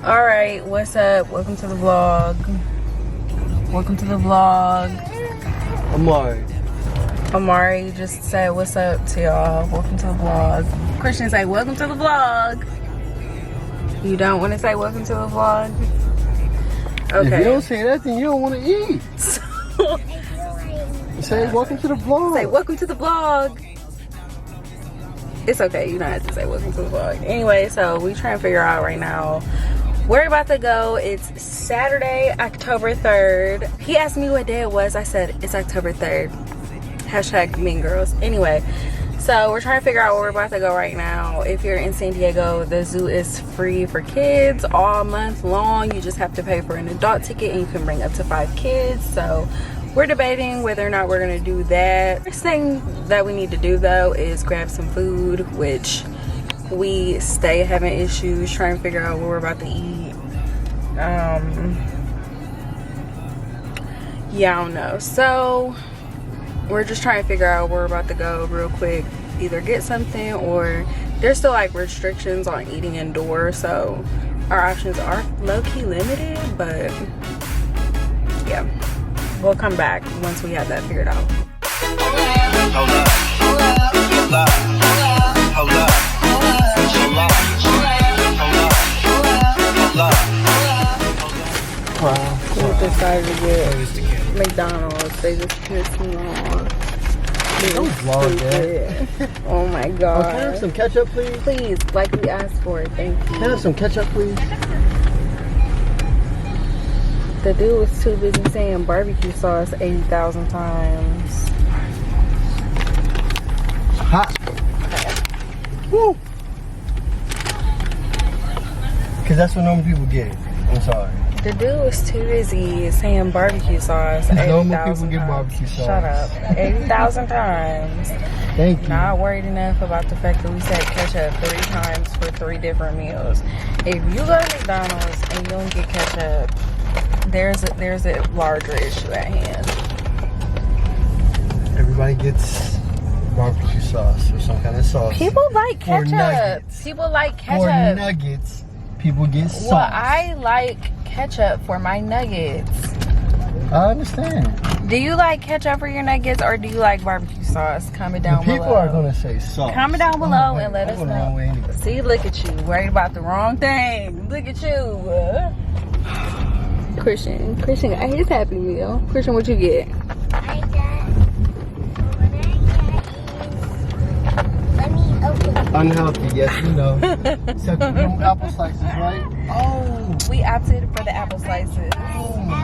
Alright, what's up? Welcome to the vlog. Welcome to the vlog. Amari just said what's up to y'all. Welcome to the vlog. Christian say welcome to the vlog. You don't want to say welcome to the vlog? Okay. If you don't say that, then you don't want to eat. Say welcome to the vlog. Say welcome to the vlog. It's okay, you don't have to say welcome to the vlog. Anyway, so we trying to figure out right now where we're about to go. It's Saturday, October 3rd. He asked me what day it was. I said it's October 3rd. Hashtag Mean Girls. Anyway, so we're trying to figure out where we're about to go right now. If you're in San Diego, the zoo is free for kids all month long. You just have to pay for an adult ticket and you can bring up to 5 kids. So we're debating whether or not we're gonna do that. First thing that we need to do though is grab some food, which we stay having issues trying to figure out what we're about to eat. Yeah, I don't know. So we're just trying to figure out where we're about to go real quick. Either get something, or there's still like restrictions on eating indoors, so our options are low-key limited, but yeah, we'll come back once we have that figured out. Wow. We decided to get McDonald's. They just pissed me off. Don't vlog that. Oh my god. Can I have some ketchup, please? Please, like we asked for it. Thank you. Can I have some ketchup, please? The dude was too busy saying barbecue sauce 80,000 times. Hot. Woo. Because that's what normal people get. I'm sorry. The dude was too busy saying barbecue sauce 80,000 Normal people get barbecue sauce. Shut up. 80,000 times. Thank you. Not worried enough about the fact that we said ketchup 3 times for 3 different meals. If you go to McDonald's and you don't get ketchup, there's a larger issue at hand. Everybody gets barbecue sauce or some kind of sauce. People like For ketchup. nuggets. People like ketchup. For nuggets, people get sauce. Well, I like ketchup for my nuggets. I understand. Do you like ketchup for your nuggets, or do you like barbecue sauce? Comment down below. People are going to say sauce. Comment down below and let us I'm going the wrong way know. anyway. See, look at you. Worried about the wrong thing. Look at you. Christian got his Happy Meal. Christian, what you get? I got, let me open it. Unhealthy, yes, you know. Except you don't apple slices, right? Oh, We opted for the apple slices.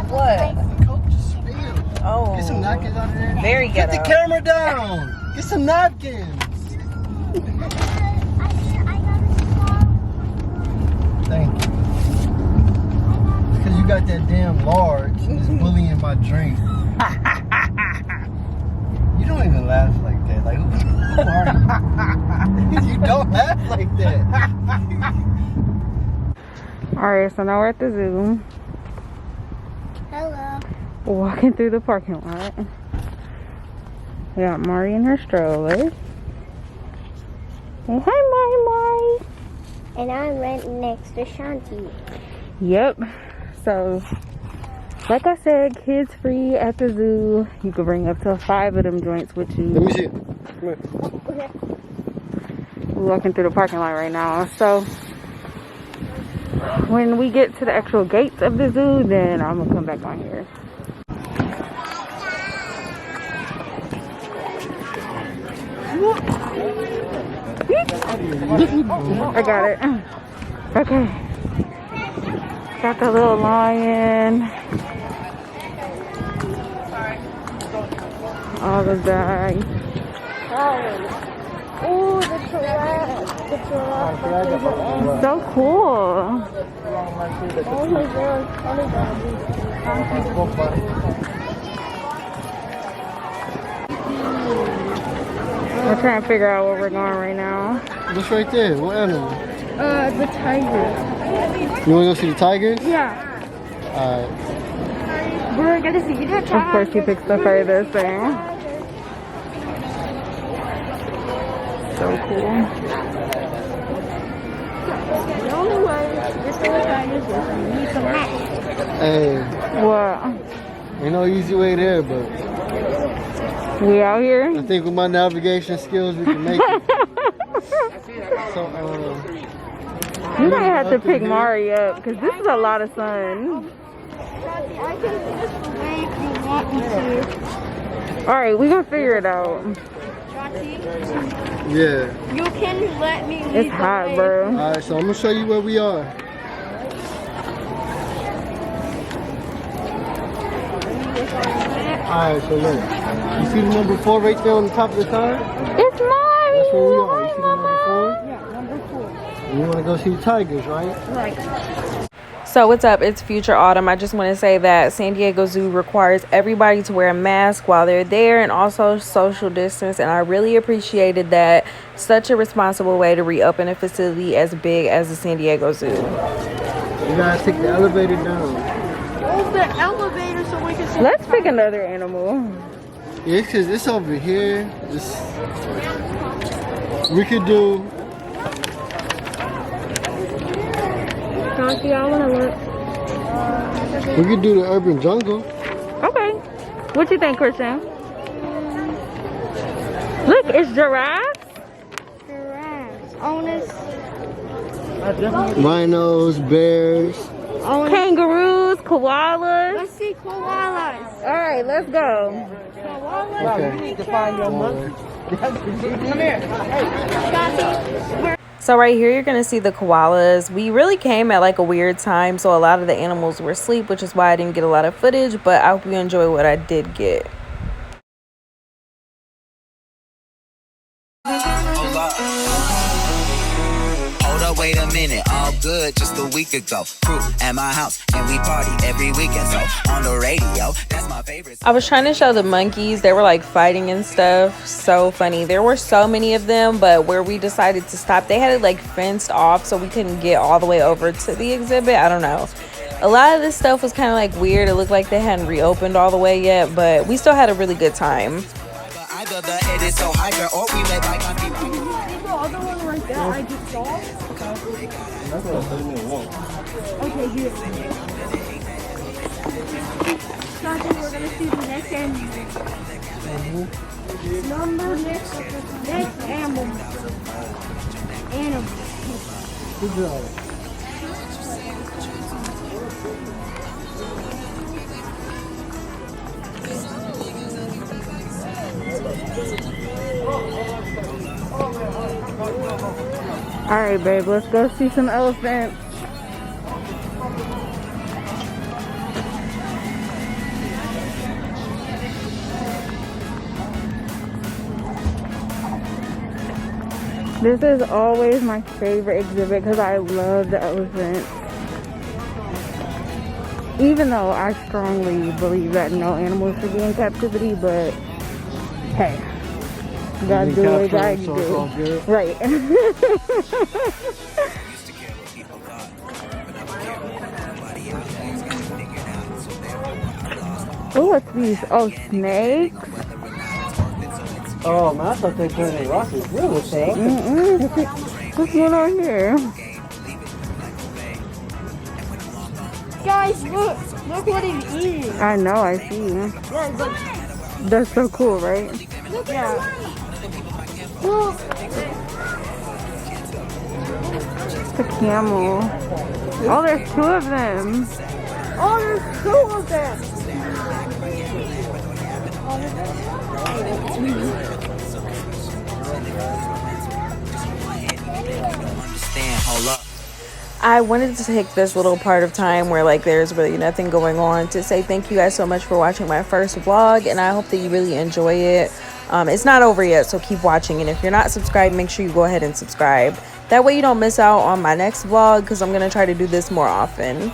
What? Coke just spilled. Oh. Get some napkins out of there. Very Put ghetto. the camera down. Get some napkins. Thank you. Because you got that damn large and it's bullying my drink. You don't even laugh like that. Like, who are you? You don't laugh like that. Alright, so now we're at the zoo. Hello. Walking through the parking lot. We got Mari in her stroller. Say hi, Mari. And I'm right next to Shanti. Yep. So, like I said, kids free at the zoo. You can bring up to 5 of them joints with you. Let me see it. Come here. Okay. We're walking through the parking lot right now. So, when we get to the actual gates of the zoo, then I'm gonna come back on here. I got it. Okay. Got the little lion. All of that. Oh, the giraffe. The giraffe. So cool. Oh, he's really funny, We're trying to figure out where we're going right now. What's right there? What animal? The tiger. You want to go see the tigers? Yeah. Alright. We're gonna see the tiger. Of course, she picks the furthest thing. So cool. The only way this whole time is just you need some hats. Hey, What? ain't no easy way there, but We out here? I think with my navigation skills, we can make it. So, You might have to pick Mari up because this is a lot of sun. I can just wait if you want me to. Alright, we gonna figure it out. yeah. You can let me lead It's the hot, way. bro. All right, so I'm gonna show you where we are. All right, so look, you see the number 4 right there on the top of the sign? It's Mari! That's where we are. You see the number 4? Yeah, number 4. You want to go see the Tigers, right? Right. So what's up? It's Future Autumn. I just want to say that San Diego Zoo requires everybody to wear a mask while they're there and also social distance, and I really appreciated that. Such a responsible way to reopen a facility as big as the San Diego Zoo. You gotta take the elevator down. Oh, the elevator so we can see. Let's pick another animal. Yeah, because it's over here. We could do. Chauncey, I want to look. We could do the urban jungle. Okay. What you think, Christian? Look, it's giraffes. Giraffes. Owners. Rhinos, bears. Kangaroos, koalas. Let's see koalas. All right, let's go. Koalas. Okay. You need to find your monkey. Come here. Chauncey. So right here, you're going to see the koalas. We really came at like a weird time, so a lot of the animals were asleep, which is why I didn't get a lot of footage, but I hope you enjoy what I did get. Hold up, wait a minute, all good just a week ago. Crew at my house and we party every weekend. So on the radio, that's my favorite. I was trying to show the monkeys. They were like fighting and stuff. So funny. There were so many of them, but where we decided to stop, they had it like fenced off so we couldn't get all the way over to the exhibit. I don't know. A lot of this stuff was kind of like weird. It looked like they hadn't reopened all the way yet, but we still had a really good time. Either the head is so hyper or we let like my people. The other one right there, I just saw. Okay, here. Chauncey, we're gonna see the next animal. Number next animal. Good job. All right, babe, let's go see some elephants. This is always my favorite exhibit because I love the elephants. Even though I strongly believe that no animal should be in captivity, but hey, you gotta do what you gotta do. Right. Oh, what's these? Oh, snakes? Oh man, I thought they turned their rockets real estate. What's going on here? Guys, look what he's eating. I know, I see. Yeah, look. That's so cool, right? Yeah. Look. It's a camel. Oh, there's 2 of them. Oh, there's 2 of them. Understand, hold up. I wanted to take this little part of time where like there's really nothing going on to say thank you guys so much for watching my first vlog, and I hope that you really enjoy it. It's not over yet, so keep watching, and if you're not subscribed, make sure you go ahead and subscribe. That way you don't miss out on my next vlog, because I'm going to try to do this more often.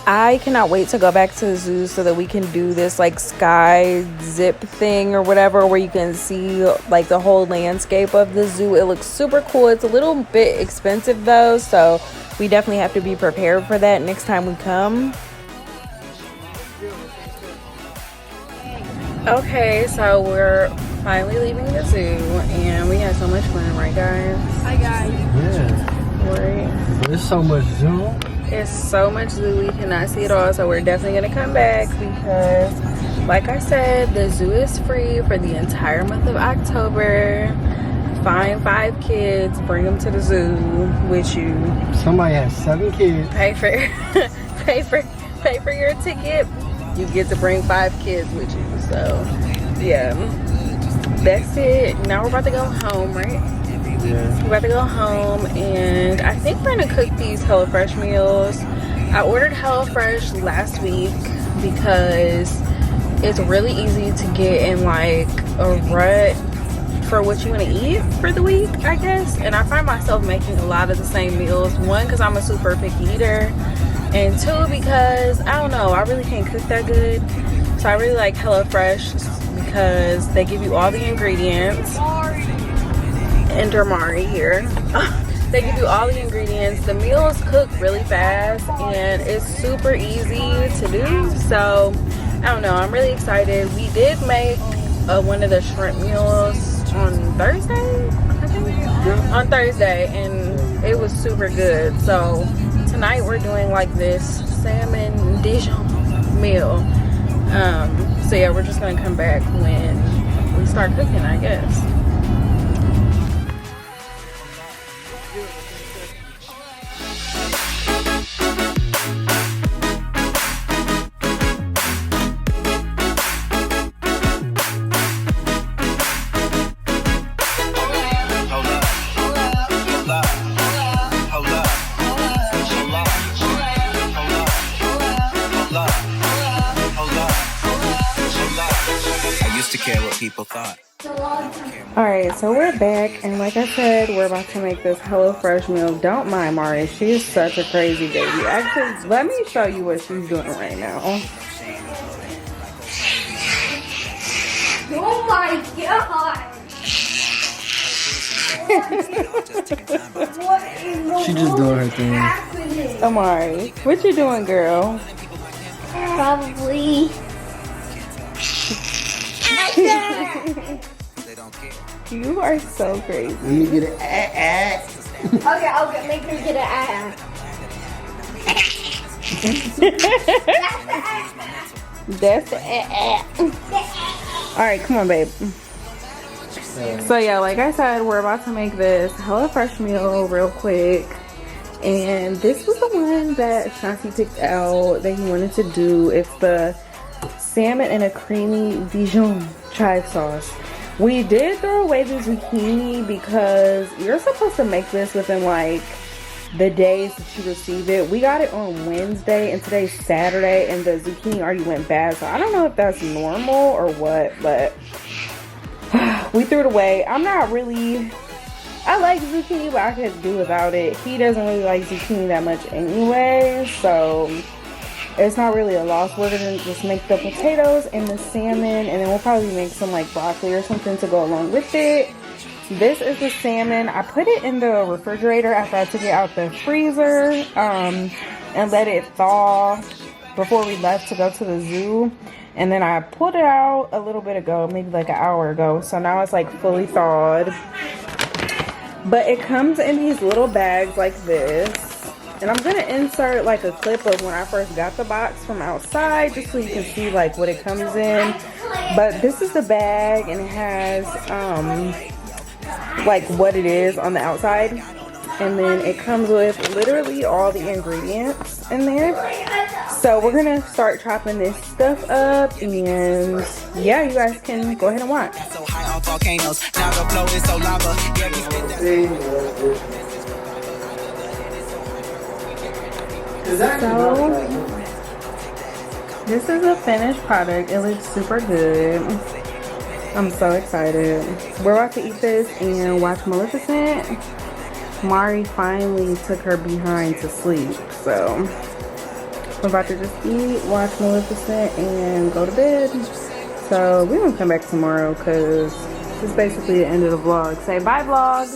I cannot wait to go back to the zoo so that we can do this like sky zip thing or whatever, where you can see like the whole landscape of the zoo. It looks super cool. It's a little bit expensive though, so we definitely have to be prepared for that next time we come. Okay, so we're finally leaving the zoo and we had so much fun, right guys? Hi guys. Yeah. Right. There's so much zoo. It's so much zoo, we cannot see it all, so we're definitely gonna come back because like I said, the zoo is free for the entire month of October. Find 5 kids, bring them to the zoo with you. Somebody has 7 kids. Pay for your ticket. You get to bring 5 kids with you. So yeah, that's it. Now we're about to go home, right? Yeah. We're about to go home and I think we're gonna cook these HelloFresh meals. I ordered HelloFresh last week because it's really easy to get in like a rut for what you want to eat for the week, I guess. And I find myself making a lot of the same meals. 1, because I'm a super picky eater, and 2, because I don't know, I really can't cook that good. So I really like HelloFresh because they give you all the ingredients. And Amari here. They give you all the ingredients. The meals cook really fast and it's super easy to do. So I don't know, I'm really excited. We did make one of the shrimp meals on Thursday, I think. On Thursday, and it was super good. So tonight we're doing like this salmon Dijon meal. So yeah, we're just gonna come back when we start cooking, I guess. People thought. Alright, so we're back, and like I said, we're about to make this HelloFresh meal. Don't mind Mari, she is such a crazy baby. Actually, let me show you what she's doing right now. Oh my god. She just doing her thing. Amari, what you doing, girl? Probably. You are so crazy. Let me get it. Okay, make her get an That's the Alright, come on, babe. So yeah, like I said, we're about to make this HelloFresh meal real quick. And this was the one that Shanti picked out that he wanted to do. It's the salmon and a creamy Dijon chive sauce. We did throw away the zucchini because you're supposed to make this within like the days that you receive it. We got it on Wednesday and today's Saturday and the zucchini already went bad. So I don't know if that's normal or what, but we threw it away. I like zucchini, but I could do without it. He doesn't really like zucchini that much anyway, so it's not really a loss. We're gonna just make the potatoes and the salmon, and then we'll probably make some like broccoli or something to go along with it. This is the salmon. I put it in the refrigerator after I took it out the freezer and let it thaw before we left to go to the zoo. And then I pulled it out a little bit ago, maybe like an hour ago. So now it's like fully thawed. But it comes in these little bags like this. And I'm gonna insert like a clip of when I first got the box from outside, just so you can see like what it comes in. But this is the bag, and it has like what it is on the outside, and then it comes with literally all the ingredients in there. So we're gonna start chopping this stuff up, and yeah, you guys can go ahead and watch. So high on volcanoes, now the flow is so lava. Yeah, we spit that. So this is a finished product. It looks super good. I'm so excited. We're about to eat this and watch Maleficent. Mari finally took her behind to sleep, so we're about to just eat, watch Maleficent, and go to bed. So we're gonna come back tomorrow because this is basically the end of the vlog. Say bye, vlog.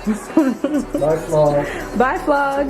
Bye, vlog. Bye, vlog.